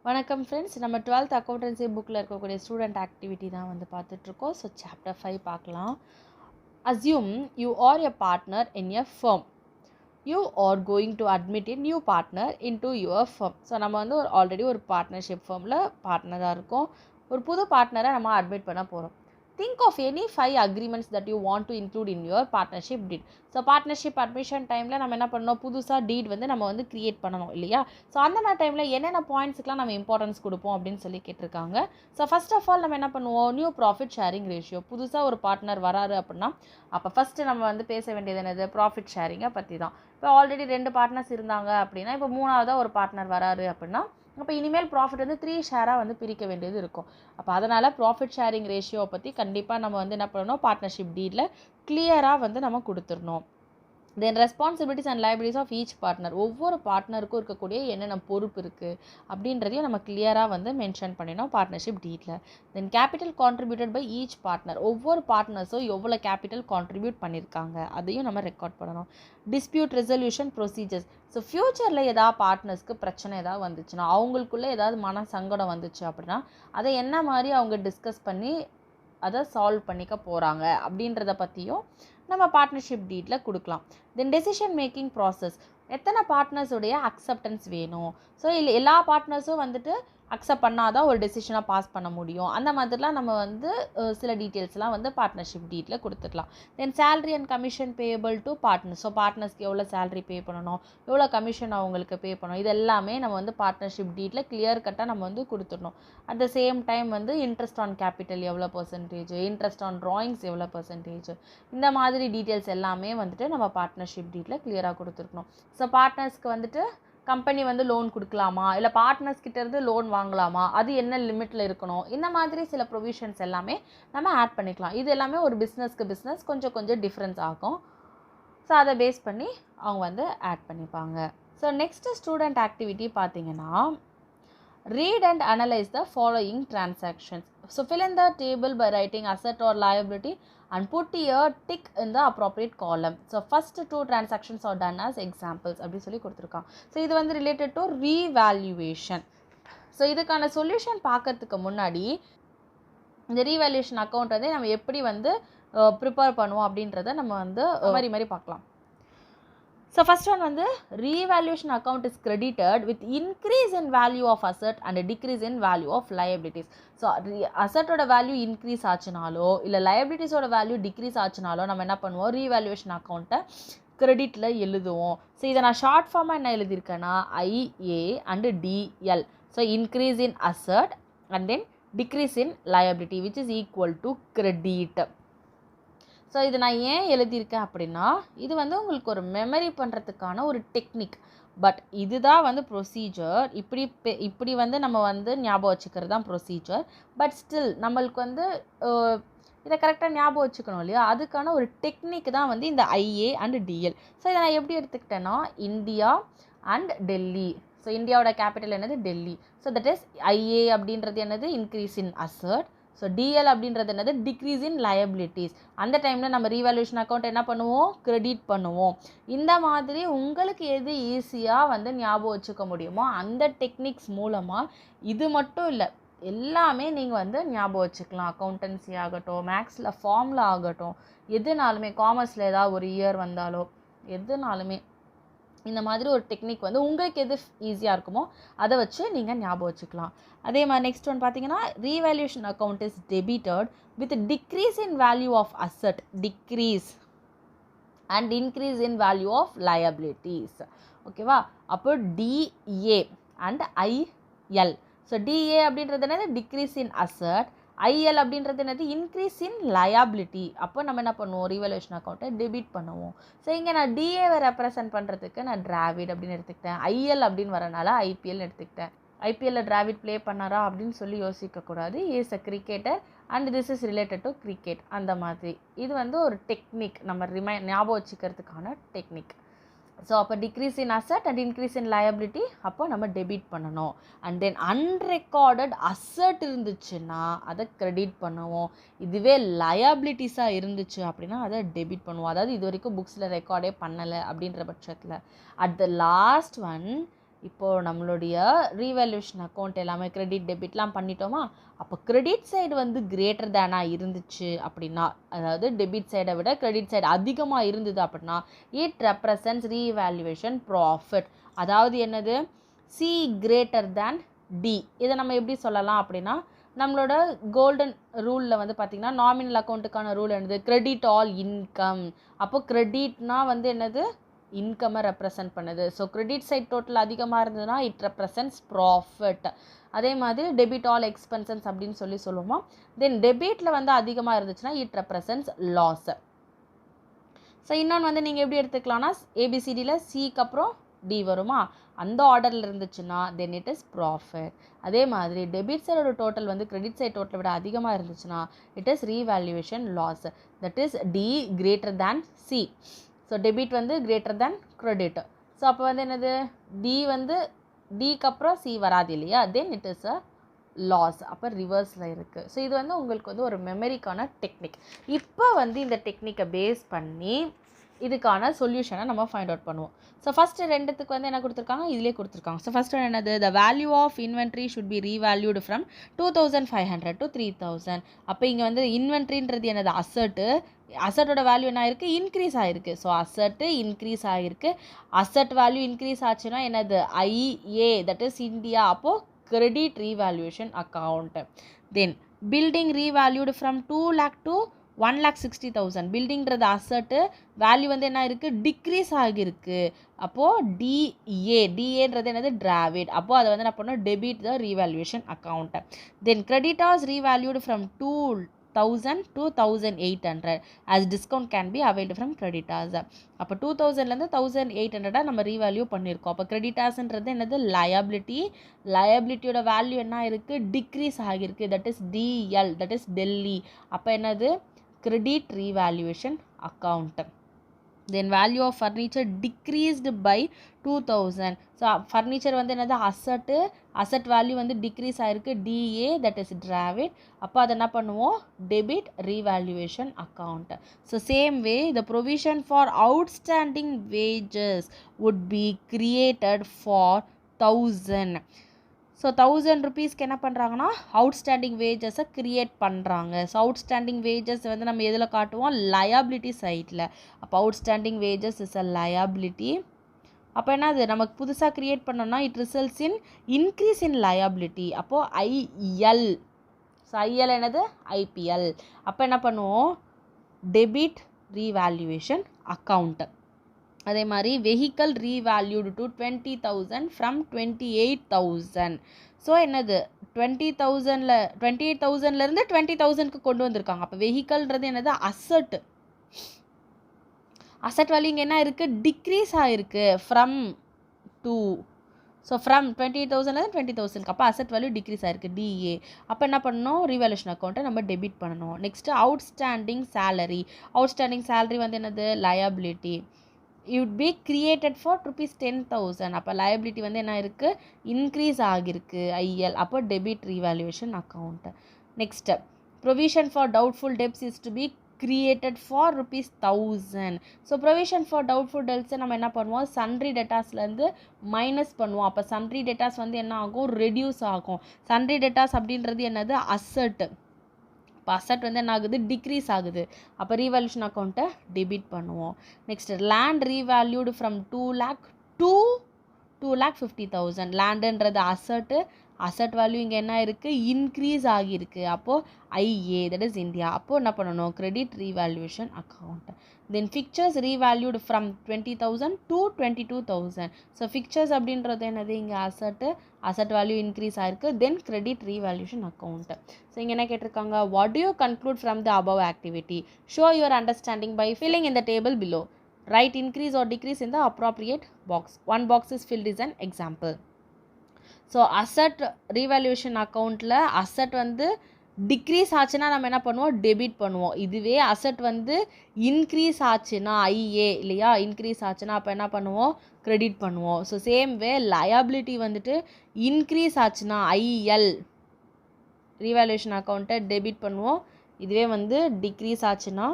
வணக்கம் ஃப்ரெண்ட்ஸ். நம்ம 12th accountancy புக்கில் இருக்கக்கூடிய ஸ்டூடெண்ட் ஆக்டிவிட்டி தான் வந்து பார்த்துட்ருக்கோம். ஸோ சாப்டர் 5 பார்க்கலாம். Assume you are a partner in a firm. You are going to admit a new partner into your firm. So நம்ம வந்து ஆல்ரெடி ஒரு பார்ட்னர்ஷிப் ஃபர்மில் பார்ட்னராக இருக்கோம். ஒரு புது பார்ட்னரை நம்ம அட்மிட் பண்ண போகிறோம். Think of any 5 agreements that you want to include in your partnership deed. So partnership admission டைமில் நம்ம என்ன பண்ணணும், புதுசாக டீட் வந்து நம்ம வந்து க்ரியேட் பண்ணணும் இல்லையா? ஸோ அந்த மாதிரி டைமில் என்னென்ன பாயிண்ட்ஸுக்கெலாம் நம்ம இம்பார்ட்டன்ஸ் கொடுப்போம் அப்படின்னு சொல்லி கேட்டிருக்காங்க. ஸோ ஃபர்ஸ்ட் ஆஃப் ஆல் நம்ம என்ன பண்ணுவோம், நியூ ப்ராஃபிட் ஷேரிங் ரேஷியோ. புதுசாக ஒரு பார்ட்னர் வராரு அப்படின்னா அப்போ ஃபஸ்ட்டு நம்ம வந்து பேச வேண்டியது என்னது, ப்ராஃபிட் ஷேரிங்கை பற்றி தான். இப்போ ஆல்ரெடி 2 பார்ட்னர்ஸ் இருந்தாங்க அப்படின்னா இப்போ 3ஆவதாக ஒரு பார்ட்னர் வராரு அப்படின்னா அப்போ இனிமேல் ப்ராஃபிட் வந்து 3 ஷேராக வந்து பிரிக்க வேண்டியது இருக்கும். அப்போ அதனால் ப்ராஃபிட் ஷேரிங் ரேஷியோவை பற்றி கண்டிப்பாக நம்ம வந்து என்ன பண்ணணும், பார்ட்னர்ஷிப் டீடில் கிளியராக வந்து நம்ம கொடுத்துடணும். Then responsibilities and liabilities of each partner. ஒவ்வொரு பார்ட்னருக்கும் இருக்கக்கூடிய என்னென்ன பொறுப்பு இருக்குது அப்படின்றதையும் நம்ம கிளியராக வந்து மென்ஷன் பண்ணிடணும் partnership deed. Then capital contributed by each partner. ஒவ்வொரு பார்ட்னர்ஸும் எவ்வளோ கேபிட்டல் கான்ட்ரிபியூட் பண்ணியிருக்காங்க அதையும் நம்ம ரெக்கார்ட் பண்ணணும். Dispute resolution procedures. ஸோ ஃப்யூச்சரில் ஏதாவது பார்ட்னர்ஸ்க்கு பிரச்சனை ஏதாவது வந்துச்சுன்னா, அவங்களுக்குள்ளே ஏதாவது மன சங்கடம் வந்துச்சு அப்படின்னா அதை என்ன மாதிரி அவங்க டிஸ்கஸ் பண்ணி அதை சால்வ் பண்ணிக்க போகிறாங்க அப்படின்றத பற்றியும் நம்ம பார்ட்னர்ஷிப் டீடில் கொடுக்கலாம். தென் டெசிஷன் மேக்கிங் ப்ராசஸ். எத்தனை பார்ட்னர்ஸுடைய அக்செப்டன்ஸ் வேணும். ஸோ இல்லை எல்லா பார்ட்னர்ஸும் வந்துட்டு அக்செப்ட் பண்ணாதான் ஒரு டெசிஷனாக பாஸ் பண்ண முடியும். அந்த மாதிரிலாம் நம்ம வந்து சில டீட்டெயில்ஸ்லாம் வந்து பார்ட்னர்ஷிப் டீடில் கொடுத்துக்கலாம். Then salary and commission payable to partners. So பார்ட்னர்ஸ்க்கு எவ்வளோ சேலரி பே பண்ணணும், எவ்வளோ கமிஷன் அவங்களுக்கு பே பண்ணணும், இது எல்லாமே நம்ம வந்து பார்ட்னர்ஷிப் டீடில் கிளியர் கட்டாக நம்ம வந்து கொடுத்துடணும். அட் த சேம் டைம் வந்து இன்ட்ரெஸ்ட் ஆன் கேபிட்டல் எவ்வளோ பர்சன்டேஜ், இன்ட்ரெஸ்ட் ஆன் ட்ராயிங்ஸ் எவ்வளோ பர்சன்டேஜ், இந்த மாதிரி டீட்டெயில்ஸ் எல்லாமே வந்துட்டு நம்ம பார்ட்னர்ஷிப் டீடில் கிளியராக கொடுத்துருக்கணும். ஸோ பார்ட்னர்ஸ்க்கு வந்துட்டு கம்பெனி வந்து லோன் கொடுக்கலாமா, இல்லை பார்ட்னர்ஸ் கிட்டேருந்து லோன் வாங்கலாமா, அது என்ன லிமிட்டில் இருக்கணும், இந்த மாதிரி சில ப்ரொவிஷன்ஸ் எல்லாமே நம்ம ஆட் பண்ணிக்கலாம். இது எல்லாமே ஒரு பிஸ்னஸ் கொஞ்சம் கொஞ்சம் டிஃப்ரென்ஸ் ஆகும். ஸோ அதை பேஸ் பண்ணி அவங்க வந்து ஆட் பண்ணிப்பாங்க. ஸோ நெக்ஸ்ட்டு ஸ்டூடெண்ட் ஆக்டிவிட்டி பார்த்தீங்கன்னா, read and analyze the following transactions. So fill in the table by writing asset or liability and put a tick in the appropriate column. So first 2 transactions are done as examples அப்படி சொல்லி கொடுத்துருக்கான். So இது வந்து related to revaluation. So இதுக்கான solution பார்க்கறதுக்கு முன்னாடி இந்த revaluation account வந்து நம்ம எப்படி வந்து ப்ரிப்பேர் பண்ணுவோம் அப்படின்றத நம்ம வந்து மாதிரி பார்க்கலாம். So first one வந்து revaluation account is credited with increase in value of asset and a decrease in value of liabilities. So asset ஓட வேல்யூ இன்க்ரீஸ் ஆச்சுனாலோ இல்லை liabilities-ஓட வேல்யூ டிக்ரீஸ் ஆச்சுனாலோ நம்ம என்ன பண்ணுவோம், revaluation அக்கௌண்ட்டை கிரெடிட்டில் எழுதுவோம். ஸோ இதை நான் ஷார்ட் ஃபார்மாக என்ன எழுதியிருக்கேன்னா IA and DL. So increase in asset and then decrease in liability which is equal to credit. So இது நான் ஏன் எழுதியிருக்கேன் அப்படின்னா, இது வந்து உங்களுக்கு ஒரு மெமரி பண்ணுறதுக்கான ஒரு டெக்னிக். பட் இதுதான் வந்து ப்ரொசீஜர். இப்படி வந்து நம்ம வந்து ஞாபகம் வச்சுக்கிறது தான் ப்ரொசீஜர். பட் ஸ்டில் நம்மளுக்கு வந்து இதை கரெக்டாக ஞாபகம் வச்சுக்கணும் இல்லையா, அதுக்கான ஒரு டெக்னிக் தான் வந்து இந்த IA and DL. ஸோ இதை நான் எப்படி எடுத்துக்கிட்டேன்னா, இந்தியா அண்ட் டெல்லி. ஸோ இந்தியாவோட கேபிட்டல் என்னது, Delhi. So that is IA அப்படின்றது என்னது, increase in asset. So DL அப்படின்றது என்னது, டிக்ரீஸ் இன் லயபிலிட்டிஸ். அந்த டைமில் நம்ம ரீவேல்யூஷன் அக்கௌண்ட் என்ன பண்ணுவோம், கிரெடிட் பண்ணுவோம். இந்த மாதிரி உங்களுக்கு எது ஈஸியாக வந்து ஞாபகம் வச்சுக்க முடியுமோ அந்த டெக்னிக்ஸ் மூலமாக இது மட்டும் இல்லை எல்லாமே நீங்கள் வந்து ஞாபகம் வச்சுக்கலாம். அக்கௌண்டன்சி ஆகட்டும், மேக்ஸில் ஃபார்முலா ஆகட்டும், எதுனாலுமே காமர்ஸில் ஏதாவது ஒரு இயர் வந்தாலோ எதுனாலுமே இந்த மாதிரி ஒரு டெக்னிக் வந்து உங்களுக்கு எது ஈஸியாக இருக்குமோ அதை வச்சு நீங்கள் ஞாபகம் வச்சுக்கலாம். அதே மாதிரி நெக்ஸ்ட் ஒன் பார்த்தீங்கன்னா, revaluation account is debited with decrease in value of asset decrease and increase in value of liabilities. ஓகேவா? அப்போ DA and IL. So DA அப்படின்றது என்னது, டிக்ரீஸ் இன் அசட். IL அப்படின்றது என்னது, இன்க்ரீஸ் இன் லயபிலிட்டி. அப்போ நம்ம என்ன பண்ணுவோம், ரீவேல்யூஷன் அக்கௌண்ட்டை டெபிட் பண்ணுவோம். ஸோ இங்கே நான் DAவை ரெப்ரசன்ட் பண்ணுறதுக்கு நான் டிராவிட் அப்படின்னு எடுத்துக்கிட்டேன். IL அப்படின்னு வரனால IPL எடுத்துக்கிட்டேன். IPL டிராவிட் ப்ளே பண்ணாரா அப்படின்னு சொல்லி யோசிக்கக்கூடாது. Is a cricketer and this is related to cricket. அந்த மாதிரி இது வந்து ஒரு டெக்னிக், நம்ம ஞாபகம் வச்சுக்கிறதுக்கான டெக்னிக். ஸோ அப்போ decrease in asset and increase in liability அப்போ நம்ம டெபிட் பண்ணணும். அண்ட் தென் அன்ரெக்கார்டட் அசட் இருந்துச்சுன்னா அதை கிரெடிட் பண்ணுவோம். இதுவே லயபிலிட்டிஸாக இருந்துச்சு அப்படின்னா அதை டெபிட் பண்ணுவோம். அதாவது இது வரைக்கும் புக்ஸில் ரெக்கார்டே பண்ணலை அப்படின்ற பட்சத்தில். அட் த லாஸ்ட் ஒன் இப்போது நம்மளுடைய ரீவேல்யூஷன் அக்கௌண்ட் எல்லாமே கிரெடிட் டெபிட்லாம் பண்ணிட்டோமா, அப்போ கிரெடிட் சைடு வந்து கிரேட்டர் தேனாக இருந்துச்சு அப்படின்னா, அதாவது டெபிட் சைடை விட கிரெடிட் சைடு அதிகமாக இருந்தது அப்படின்னா, இட் ரெப்ரசன்ட்ஸ் ரீவேல்யூவேஷன் ப்ராஃபிட். அதாவது என்னது, சி கிரேட்டர் தேன் டி. இதை நம்ம எப்படி சொல்லலாம் அப்படின்னா, நம்மளோட கோல்டன் ரூலில் வந்து பார்த்திங்கன்னா நாமினல் அக்கௌண்ட்டுக்கான ரூல் என்னது, கிரெடிட் ஆல் இன்கம். அப்போ கிரெடிட்னா வந்து என்னது, இன்கம்மை ரெப்ரசன்ட் பண்ணுது. ஸோ கிரெடிட் சைட் டோட்டல் அதிகமாக இருந்ததுன்னா இட் ரெப்ரசன்ட்ஸ் ப்ராஃபிட். அதே மாதிரி டெபிட் ஆல் எக்ஸ்பென்சஸ் அப்படின்னு சொல்லுவோமா. தென் டெபிட்டில் வந்து அதிகமாக இருந்துச்சுன்னா இட் ரெப்ரசன்ட்ஸ் லாஸ். ஸோ இன்னொன்று வந்து நீங்கள் எப்படி எடுத்துக்கலாம்னா, ஏபிசிடியில் சிக்கு அப்புறம் டி வருமா, அந்த ஆர்டரில் இருந்துச்சுன்னா தென் இட் இஸ் ப்ராஃபிட். அதே மாதிரி டெபிட் சைடோட டோட்டல் வந்து கிரெடிட் சைட் டோட்டலை விட அதிகமாக இருந்துச்சுன்னா it is revaluation loss. That is D greater than C. So debit வந்து கிரேட்டர் தேன் கிரெடிட். ஸோ அப்போ வந்து என்னது, டி வந்து டிக்கு அப்புறம் சி வராது இல்லையா, then it is a loss. அப்போ ரிவர்ஸில் இருக்குது. ஸோ இது வந்து உங்களுக்கு வந்து ஒரு மெமரிக்கான டெக்னிக். இப்போ வந்து இந்த டெக்னிக்கை பேஸ் பண்ணி இதுக்கான சொல்யூஷனை நம்ம ஃபைண்ட் அவுட் பண்ணுவோம். ஸோ ஃபஸ்ட்டு ரெண்டுத்துக்கு வந்து என்ன கொடுத்துருக்காங்க, இதிலே கொடுத்துருக்காங்க. ஸோ ஃபஸ்ட்டு என்னது, the value of inventory should be revalued from 2500 to 3000. அப்போ இங்கே வந்து இன்வென்ட்ரின்றது என்னது, அசட்டு. அசட்டோட வேல்யூ என்ன ஆயிருக்கு, இன்க்ரீஸ் ஆகிருக்கு. ஸோ அசட்டு இன்க்ரீஸ் ஆகிருக்கு. அசட் வேல்யூ இன்க்ரீஸ் ஆச்சுன்னா என்னது, ஐஏ, தட் இஸ் இந்தியா. அப்போது credit revaluation account. Then building revalued from 2 lakh to 1,60,000. பில்டிங்கிறது அசட்டு, வேல்யூ வந்து என்ன இருக்குது, டிக்ரீஸ் ஆகிருக்கு. அப்போது டிஏன்றது என்னது, டிராவிட். அப்போது அதை வந்து என்ன பண்ணோம், debit the revaluation account. Then creditors revalued from 2,000 to 1,800 as discount can be availed from creditors. அப்போ 2,000லேருந்து 1,800 நம்ம ரீவேல்யூ பண்ணியிருக்கோம். அப்போ கிரெடிட்டார்ஸ்ன்றது என்னது, லயபிலிட்டி. லயபிலிட்டியோட வேல்யூ என்ன இருக்குது, டிக்ரீஸ் ஆகிருக்கு. That is DL, that is Delhi. அப்போ என்னது, credit revaluation account. Then value of furniture decreased by 2,000. So furniture வந்து என்னது, அசட்டு. அசட் வேல்யூ வந்து டிக்ரீஸ் ஆகிருக்கு, டிஏ, தட் இஸ் டிராவிட். அப்போ அதை என்ன பண்ணுவோம், debit revaluation account. So same way the provision for outstanding wages would be created for 1,000. So 1,000 ருபீஸ்க்கு என்ன பண்ணுறாங்கன்னா அவுட்ஸ்டாண்டிங் வேஜஸை க்ரியேட் பண்ணுறாங்க. ஸோ அவுட்ஸ்டாண்டிங் வேஜஸ் வந்து நம்ம எதில் காட்டுவோம், லயபிலிட்டி சைட்டில். அப்போ outstanding wages is a liability. அப்போ என்னது, நமக்கு புதுசாக க்ரியேட் பண்ணோம்னா it results in increase in liability. அப்போது ஐஎல். ஸோ ஐஎல் என்னது, ஐபிஎல். அப்போ என்ன பண்ணுவோம், டெபிட் ரீவேல்யூவேஷன் அக்கௌண்ட். அதே மாதிரி வெஹிக்கல் ரீவேல்யூடு டு 20,000 ஃப்ரம் 28,000. ஸோ என்னது, 28,000லேருந்து 20,000க்கு கொண்டு வந்திருக்காங்க. அப்போ வெஹிக்கல்ன்றது என்னது, அசட்டு. அசட் வேல்யூ இங்கே என்ன இருக்குது, டிக்ரீஸ் ஆகிருக்கு ஃப்ரம் டூ. ஸோ ஃப்ரம் 28,000லேருந்து 20,000க்கு. அப்போ அசட் வேல்யூ டிக்ரீஸ் ஆகிருக்கு, டிஏ. அப்போ என்ன பண்ணணும், ரீவேல்யூஷன் அக்கௌண்ட்டை நம்ம டெபிட் பண்ணணும். Next outstanding salary. Outstanding salary வந்து என்னது, liability. would be created for ₹10,000. அப்போ liability வந்து என்ன இருக்குது, இன்க்ரீஸ் ஆகிருக்கு, ஐஎல். அப்போ debit revaluation account. Next provision for doubtful debts is to be created for ₹1,000. So provision for doubtful டெப்ஸை நம்ம என்ன பண்ணுவோம், சன்ட்ரி டெட்டாஸ்லேருந்து மைனஸ் பண்ணுவோம். அப்போ சன்ட்ரி டெட்டாஸ் வந்து என்ன ஆகும், ரெடியூஸ் ஆகும். சன்ட்ரி டெட்டாஸ் அப்படின்றது என்னது, அசட்டு. இப்போ அசட் வந்து என்ன ஆகுது, டிக்ரீஸ் ஆகுது. அப்போ ரீவேல்யூஷன் அக்கௌண்ட்டை டெபிட் பண்ணுவோம். Next land revalued from 2 lakh to 2,50,000. லேண்டுன்றது அசட்டு. அசட் வேல்யூ இங்கே என்ன இருக்குது, இன்க்ரீஸ் ஆகியிருக்கு. அப்போது ஐஏ, தட் இஸ் இந்தியா. அப்போது என்ன பண்ணணும், credit revaluation account. Then fixtures revalued from 20,000 to 22,000. So fixtures அப்படின்றது என்னது, இங்கே அசட்டு. அசட் வேல்யூ இன்க்ரீஸ் ஆகிருக்கு, then credit revaluation account. So இங்கே என்ன கேட்டிருக்காங்க, what do you conclude from the above activity, show your understanding by filling in the table below. Write increase or decrease in the appropriate box. One box is filled is an example. So asset revaluation அக்கௌண்ட்டில் asset வந்து degrees ஆச்சுன்னா நம்ம என்ன பண்ணுவோம், debit பண்ணுவோம். இதுவே asset வந்து increase ஆச்சுன்னா, ஐஏ இல்லையா, இன்க்ரீஸ் ஆச்சுன்னா அப்போ என்ன பண்ணுவோம், கிரெடிட் பண்ணுவோம். ஸோ சேம் வே லயபிலிட்டி வந்துட்டு இன்க்ரீஸ் ஆச்சுன்னா ஐஎல், ரீவேல்யூவேஷன் அக்கௌண்ட்டை டெபிட் பண்ணுவோம். இதுவே வந்து டிக்ரீஸ் ஆச்சுன்னா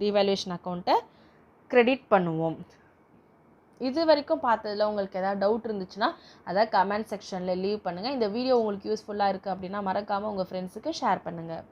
ரீவேல்யூவேஷன் அக்கௌண்ட்டை கிரெடிட் பண்ணுவோம். இது வரைக்கும் பார்த்ததில் உங்களுக்கு ஏதாவது டவுட் இருந்துச்சுன்னா அதை கமெண்ட் செக்ஷனில் லீவ் பண்ணுங்கள். இந்த வீடியோ உங்களுக்கு யூஸ்ஃபுல்லாக இருக்குது அப்படின்னா மறக்காமல் உங்கள் ஃப்ரெண்ட்ஸுக்கு ஷேர் பண்ணுங்கள்.